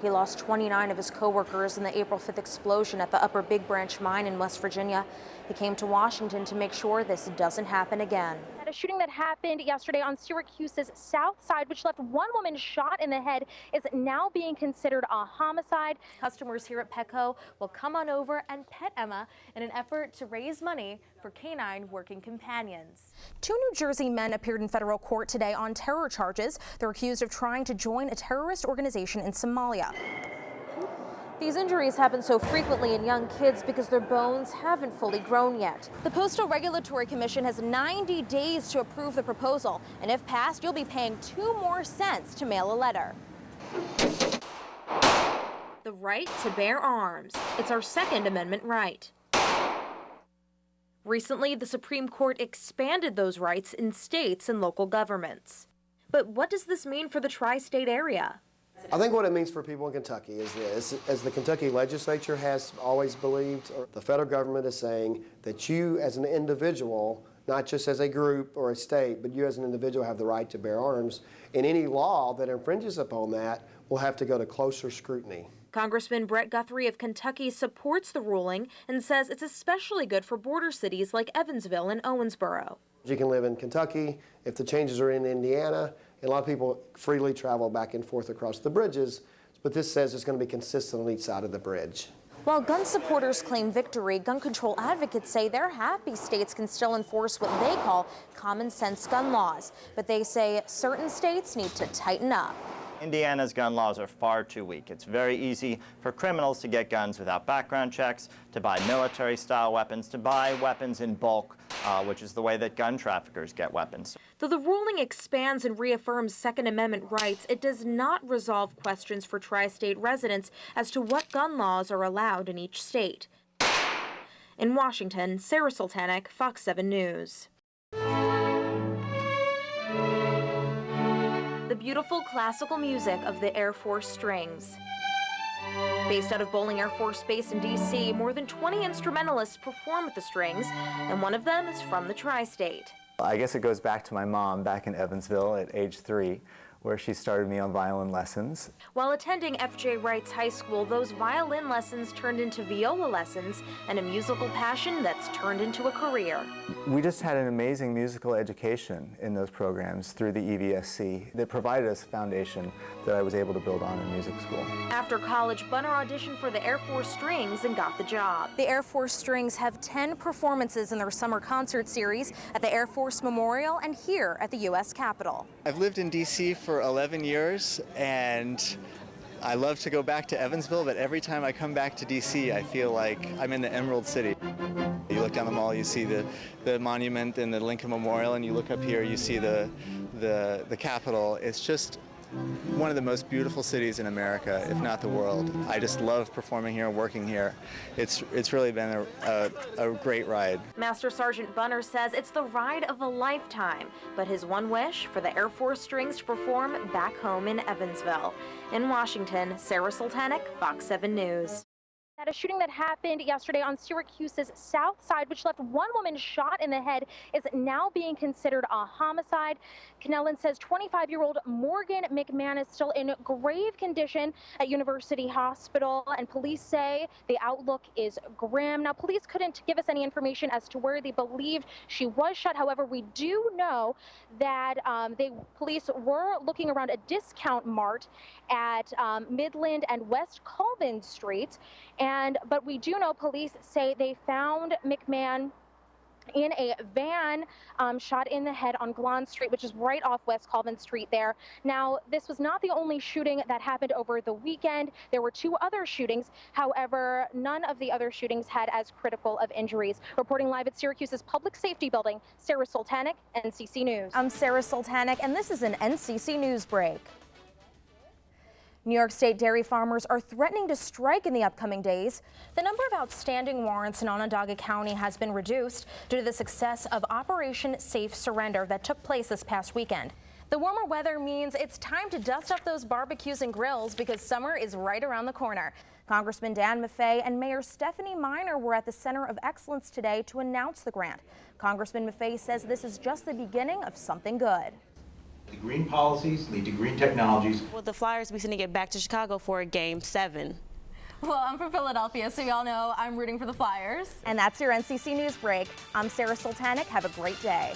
He lost 29 of his co-workers in the April 5th explosion at the Upper Big Branch mine in West Virginia. He came to Washington to make sure this doesn't happen again. A shooting that happened yesterday on Syracuse's south side, which left one woman shot in the head, is now being considered a homicide. Customers here at Petco will come on over and pet Emma in an effort to raise money for canine working companions. Two New Jersey men appeared in federal court today on terror charges. They're accused of trying to join a terrorist organization in Somalia. These injuries happen so frequently in young kids because their bones haven't fully grown yet. The Postal Regulatory Commission has 90 days to approve the proposal, and if passed, you'll be paying 2 more cents to mail a letter. The right to bear arms. It's our Second Amendment right. Recently, the Supreme Court expanded those rights in states and local governments. But what does this mean for the tri-state area? I think what it means for people in Kentucky is this: as the Kentucky legislature has always believed, or the federal government is saying, that you as an individual, not just as a group or a state, but you as an individual have the right to bear arms, and any law that infringes upon that will have to go to closer scrutiny. Congressman Brett Guthrie of Kentucky supports the ruling and says it's especially good for border cities like Evansville and Owensboro. You can live in Kentucky. If the changes are in Indiana, and a lot of people freely travel back and forth across the bridges, but this says it's going to be consistent on each side of the bridge. While gun supporters claim victory, gun control advocates say they're happy states can still enforce what they call common sense gun laws. But they say certain states need to tighten up. Indiana's gun laws are far too weak. It's very easy for criminals to get guns without background checks, to buy military-style weapons, to buy weapons in bulk, which is the way that gun traffickers get weapons. Though the ruling expands and reaffirms Second Amendment rights, it does not resolve questions for tri-state residents as to what gun laws are allowed in each state. In Washington, Sara Sultanik, Fox 7 News. The beautiful classical music of the Air Force Strings. Based out of Bolling Air Force Base in D.C., more than 20 instrumentalists perform with the Strings, and one of them is from the tri-state. I guess it goes back to my mom back in Evansville at age 3, where she started me on violin lessons. While attending F.J. Wright's high school, those violin lessons turned into viola lessons and a musical passion that's turned into a career. We just had an amazing musical education in those programs through the EVSC that provided us a foundation that I was able to build on in music school. After college, Bunner auditioned for the Air Force Strings and got the job. The Air Force Strings have 10 performances in their summer concert series at the Air Force Memorial and here at the U.S. Capitol. I've lived in D.C. for 11 years, and I love to go back to Evansville, but every time I come back to D.C., I feel like I'm in the Emerald City. You look down the mall, you see the monument and the Lincoln Memorial, and you look up here, you see the Capitol. It's just one of the most beautiful cities in America, if not the world. I just love performing here and working here. It's really been a great ride. Master Sergeant Bunner says it's the ride of a lifetime, but his one wish for the Air Force Strings to perform back home in Evansville. In Washington, Sara Sultanik, Fox 7 News. At a shooting that happened yesterday on Syracuse's south side, which left one woman shot in the head, is now being considered a homicide. Cannellan says 25-year-old Morgan McMahon is still in grave condition at University Hospital, and police say the outlook is grim. Now, police couldn't give us any information as to where they believed she was shot. However, we do know that police were looking around a discount mart at Midland and West Colvin Streets. But we do know police say they found McMahon in a van shot in the head on Glon Street, which is right off West Colvin Street there. Now, this was not the only shooting that happened over the weekend. There were 2 other shootings. However, none of the other shootings had as critical of injuries. Reporting live at Syracuse's Public Safety Building, Sara Sultanik, NCC News. I'm Sara Sultanik, and this is an NCC News break. New York State dairy farmers are threatening to strike in the upcoming days. The number of outstanding warrants in Onondaga County has been reduced due to the success of Operation Safe Surrender that took place this past weekend. The warmer weather means it's time to dust off those barbecues and grills because summer is right around the corner. Congressman Dan Maffei and Mayor Stephanie Miner were at the Center of Excellence today to announce the grant. Congressman Maffei says this is just the beginning of something good. The green policies lead to green technologies. Well, the Flyers, we send to get back to Chicago for Game 7. Well, I'm from Philadelphia, so y'all know I'm rooting for the Flyers. And that's your NCC News Break. I'm Sara Sultanik. Have a great day.